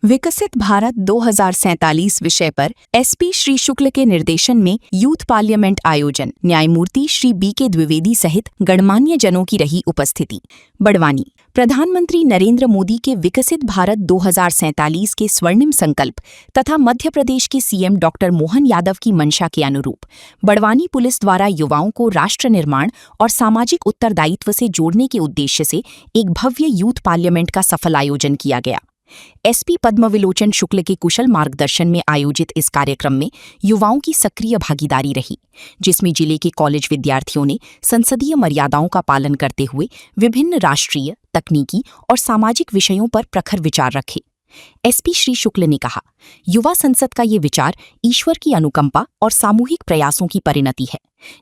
विकसित भारत 2047 विषय पर एसपी श्री शुक्ल के निर्देशन में यूथ पार्लियामेंट आयोजन। न्यायमूर्ति श्री बी.के. द्विवेदी सहित गणमान्य जनों की रही उपस्थिति। बड़वानी। प्रधानमंत्री नरेंद्र मोदी के विकसित भारत 2047 के स्वर्णिम संकल्प तथा मध्य प्रदेश के सीएम डॉक्टर मोहन यादव की मंशा के अनुरूप बड़वानी पुलिस द्वारा युवाओं को राष्ट्र निर्माण और सामाजिक उत्तरदायित्व से जोड़ने के उद्देश्य से एक भव्य यूथ पार्लियामेंट का सफल आयोजन किया गया। एसपी पद्मविलोचन शुक्ल के कुशल मार्गदर्शन में आयोजित इस कार्यक्रम में युवाओं की सक्रिय भागीदारी रही, जिसमें जिले के कॉलेज विद्यार्थियों ने संसदीय मर्यादाओं का पालन करते हुए विभिन्न राष्ट्रीय, तकनीकी और सामाजिक विषयों पर प्रखर विचार रखे। एसपी श्री शुक्ल ने कहा, युवा संसद का ये विचार ईश्वर की अनुकंपा और सामूहिक प्रयासों की परिणति है।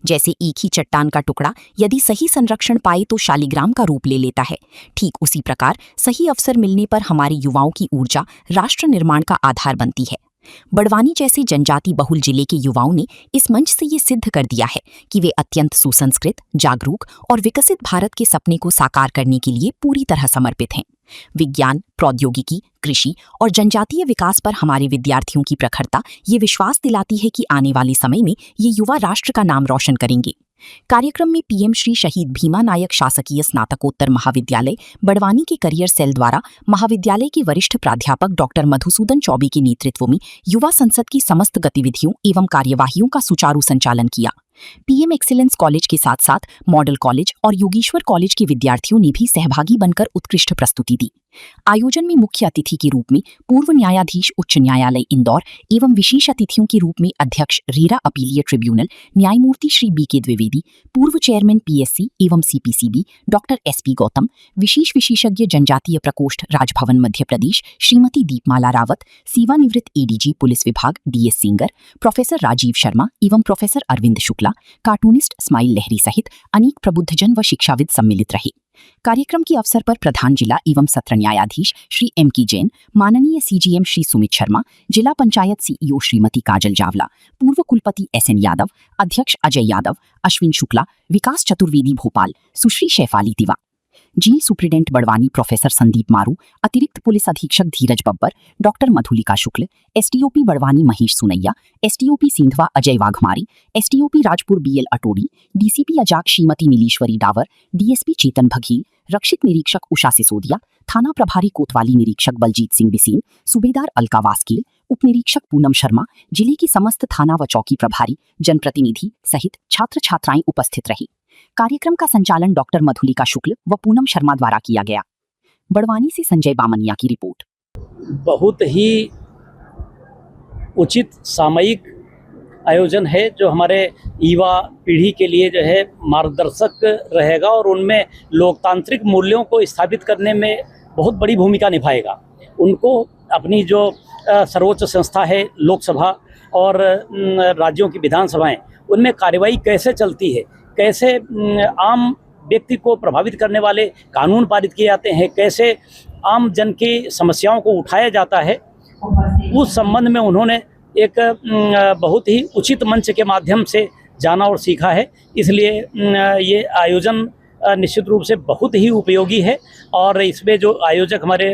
जैसे एक ही चट्टान का टुकड़ा यदि सही संरक्षण पाए तो शालिग्राम का रूप ले लेता है, ठीक उसी प्रकार सही अवसर मिलने पर हमारे युवाओं की ऊर्जा राष्ट्र निर्माण का आधार बनती है। बड़वानी जैसे जनजाति बहुल जिले के युवाओं ने इस मंच से ये सिद्ध कर दिया है कि वे अत्यंत सुसंस्कृत, जागरूक और विकसित भारत के सपने को साकार करने के लिए पूरी तरह समर्पित हैं। विज्ञान, प्रौद्योगिकी, कृषि और जनजातीय विकास पर हमारे विद्यार्थियों की प्रखरता ये विश्वास दिलाती है कि आने वाले समय में ये युवा राष्ट्र का नाम रोशन करेंगे। कार्यक्रम में पीएम श्री शहीद भीमा नायक शासकीय स्नातकोत्तर महाविद्यालय बड़वानी के करियर सेल द्वारा महाविद्यालय के वरिष्ठ प्राध्यापक डॉक्टर मधुसूदन चौबे के नेतृत्व में युवा संसद की समस्त गतिविधियों एवं कार्यवाहियों का सुचारू संचालन किया। पीएम एक्सीलेंस कॉलेज के साथ साथ मॉडल कॉलेज और योगेश्वर कॉलेज के विद्यार्थियों ने भी सहभागी बनकर उत्कृष्ट प्रस्तुति दी। आयोजन में मुख्य अतिथि के रूप में पूर्व न्यायाधीश उच्च न्यायालय इंदौर एवं विशेष अतिथियों के रूप में अध्यक्ष रेरा अपीलीय ट्रिब्यूनल न्यायमूर्ति श्री बी.के. द्विवेदी, पूर्व चेयरमैन पीएससी एवं सीपीसीबी डॉक्टर एसपी गौतम, विशेष विशेषज्ञ जनजातीय प्रकोष्ठ राजभवन मध्य प्रदेश श्रीमती दीपमाला रावत, सेवानिवृत्त एडीजी पुलिस विभाग डीएस सिंगर, प्रोफेसर राजीव शर्मा एवं प्रोफेसर अरविंद शुक्ला, कार्टूनिस्ट स्माइल लहरी सहित अनेक प्रबुद्धजन व शिक्षाविद सम्मिलित रहे। कार्यक्रम के अवसर पर प्रधान जिला एवं सत्र न्यायाधीश श्री एम.के. जैन, माननीय सीजीएम श्री सुमित शर्मा, जिला पंचायत सीईओ श्रीमती काजल जावला, पूर्व कुलपति एसएन यादव, अध्यक्ष Ajay Yadav, Ashwin Shukla, Vikas Chaturvedi Bhopal, Sushri Shaifali Tiwa, jail superintendent Barwani professor Sandeep Maru, अतिरिक्त पुलिस अधीक्षक Dheeraj Babbar, doctor Madhulika Shukla, STOP Barwani Mahesh Sunaiya, STOP Sendhwa Ajay Waghmari, STOP Rajpur BL Atodi, DCP Ajak Shrimati Nileshwari Dawar, DSP Chetan Baghel, रक्षित निरीक्षक उषा सिसोदिया, थाना प्रभारी कोतवाली निरीक्षक बलजीत सिंह बिसेन, सूबेदार अलका वास्कील, उप निरीक्षक पूनम शर्मा, जिले की समस्त थाना व चौकी प्रभारी, जनप्रतिनिधि सहित छात्र छात्राएं उपस्थित रही। कार्यक्रम का संचालन डॉक्टर मधुलिका शुक्ल व पूनम शर्मा द्वारा किया गया। बड़वानी से संजय बामनिया की रिपोर्ट। बहुत ही उचित सामयिक आयोजन है जो हमारे युवा पीढ़ी के लिए जो है मार्गदर्शक रहेगा और उनमें लोकतांत्रिक मूल्यों को स्थापित करने में बहुत बड़ी भूमिका निभाएगा। उनको अपनी जो सर्वोच्च संस्था है लोकसभा और राज्यों की विधानसभाएं, उनमें कार्यवाही कैसे चलती है, कैसे आम व्यक्ति को प्रभावित करने वाले कानून पारित किए जाते हैं, कैसे आम जन की समस्याओं को उठाया जाता है, उस संबंध में उन्होंने एक बहुत ही उचित मंच के माध्यम से जाना और सीखा है। इसलिए ये आयोजन निश्चित रूप से बहुत ही उपयोगी है और इसमें जो आयोजक हमारे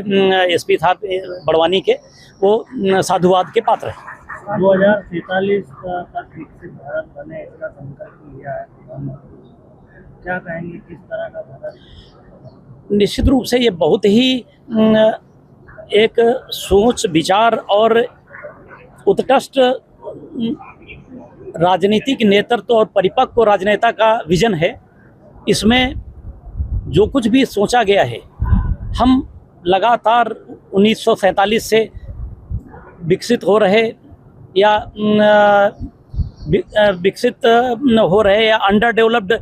एसपी था बड़वानी के, वो साधुवाद के पात्र हैं। 2047 तक विकसित भारत बने इसका संकल्प लिया है, क्या कहेंगे, किस तरह का भारत? निश्चित रूप से ये बहुत ही एक सोच, विचार और उत्कृष्ट राजनीतिक नेतृत्व और परिपक्व राजनेता का विजन है। इसमें जो कुछ भी सोचा गया है, हम लगातार 1947 से विकसित हो रहे या विकसित हो रहे या अंडर डेवलप्ड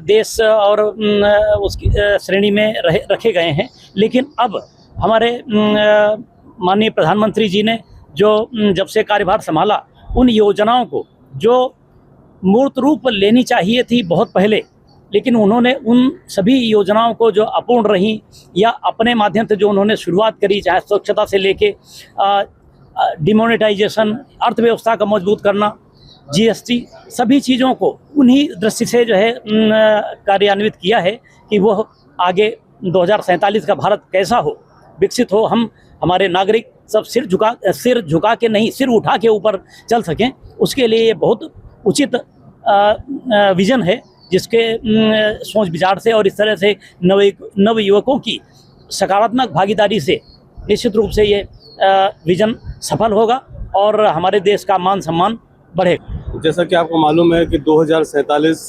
देश और उसकी श्रेणी में रखे गए हैं। लेकिन अब हमारे माननीय प्रधानमंत्री जी ने जो जब से कार्यभार संभाला, उन योजनाओं को जो मूर्त रूप लेनी चाहिए थी बहुत पहले, लेकिन उन्होंने उन सभी योजनाओं को जो अपूर्ण रहीं या अपने माध्यम से जो उन्होंने शुरुआत करी, चाहे स्वच्छता से लेके डिमोनेटाइजेशन, अर्थव्यवस्था का मजबूत करना, जीएसटी, सभी चीज़ों को उन्हीं दृष्टि से जो है कार्यान्वित किया है कि वो आगे 2047 का भारत कैसा हो, विकसित हो। हम हमारे नागरिक सब सिर झुका के नहीं, सिर उठा के ऊपर चल सकें, उसके लिए ये बहुत उचित विजन है, जिसके सोच विचार से और इस तरह से नव युवकों की सकारात्मक भागीदारी से निश्चित रूप से ये विजन सफल होगा और हमारे देश का मान सम्मान बढ़ेगा। जैसा कि आपको मालूम है कि 2047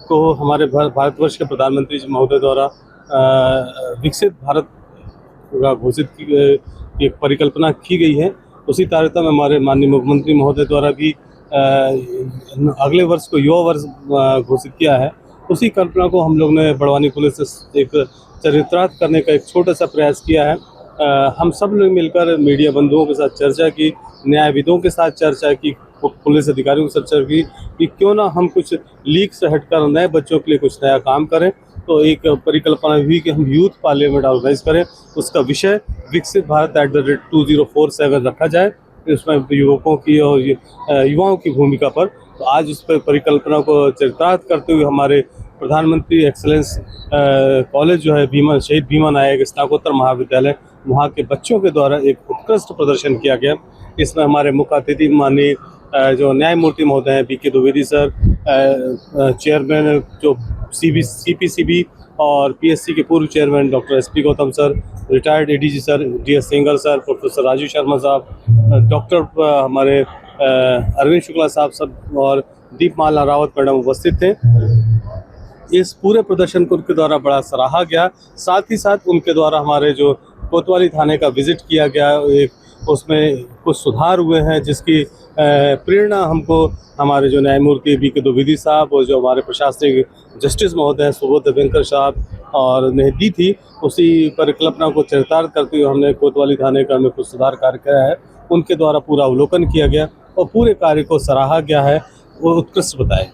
को हमारे भारतवर्ष के प्रधानमंत्री जी महोदय द्वारा विकसित भारत का घोषित की एक परिकल्पना की गई है। उसी तारीख में हमारे माननीय मुख्यमंत्री महोदय द्वारा भी अगले वर्ष को युवा वर्ष घोषित किया है। उसी कल्पना को हम लोग ने बड़वानी पुलिस से एक चरितार्थ करने का एक छोटा सा प्रयास किया है। हम सब लोग मिलकर मीडिया बंधुओं के साथ चर्चा की, न्यायविदों के साथ चर्चा की, पुलिस अधिकारियों के साथ चर्चा की कि क्यों ना हम कुछ लीक से हटकर नए बच्चों के लिए कुछ नया काम करें। तो एक परिकल्पना हुई कि हम यूथ पार्लियामेंट ऑर्गेनाइज करें, उसका विषय विकसित भारत @2047 रखा जाए, इसमें युवकों की और युवाओं की भूमिका पर। तो आज इस पर परिकल्पना को चरितार्थ करते हुए हमारे प्रधानमंत्री एक्सेलेंस कॉलेज जो है शहीद भीमा नायक स्नातकोत्तर महाविद्यालय, वहाँ के बच्चों के द्वारा एक उत्कृष्ट प्रदर्शन किया गया। इसमें हमारे मुख्य अतिथि माननीय जो न्यायमूर्ति महोदय हैं बीके द्विवेदी सर, चेयरमैन जो CPCB और PSC के पूर्व chairman doctor SP Gautam sir, retired ADG sir DS single sir, professor Raju Sharma साहब, डॉक्टर हमारे अरविंद शुक्ला साहब सब और दीपमाला रावत मैडम उपस्थित थे। इस पूरे प्रदर्शन को उनके द्वारा बड़ा सराहा गया। साथ ही साथ उनके द्वारा हमारे जो कोतवाली थाने का विजिट किया गया, एक उसमें कुछ सुधार हुए हैं, जिसकी प्रेरणा हमको हमारे जो न्यायमूर्ति BK द्विवेदी साहब और जो हमारे प्रशासनिक जस्टिस महोदय सुबोध वेंकर साहब और ने दी थी। उसी परिकल्पना को चरितार्थ करते हुए हमने कोतवाली थाने का में कुछ सुधार कार्य किया है। उनके द्वारा पूरा अवलोकन किया गया और पूरे कार्य को सराहा गया है, वो उत्कृष्ट बताए।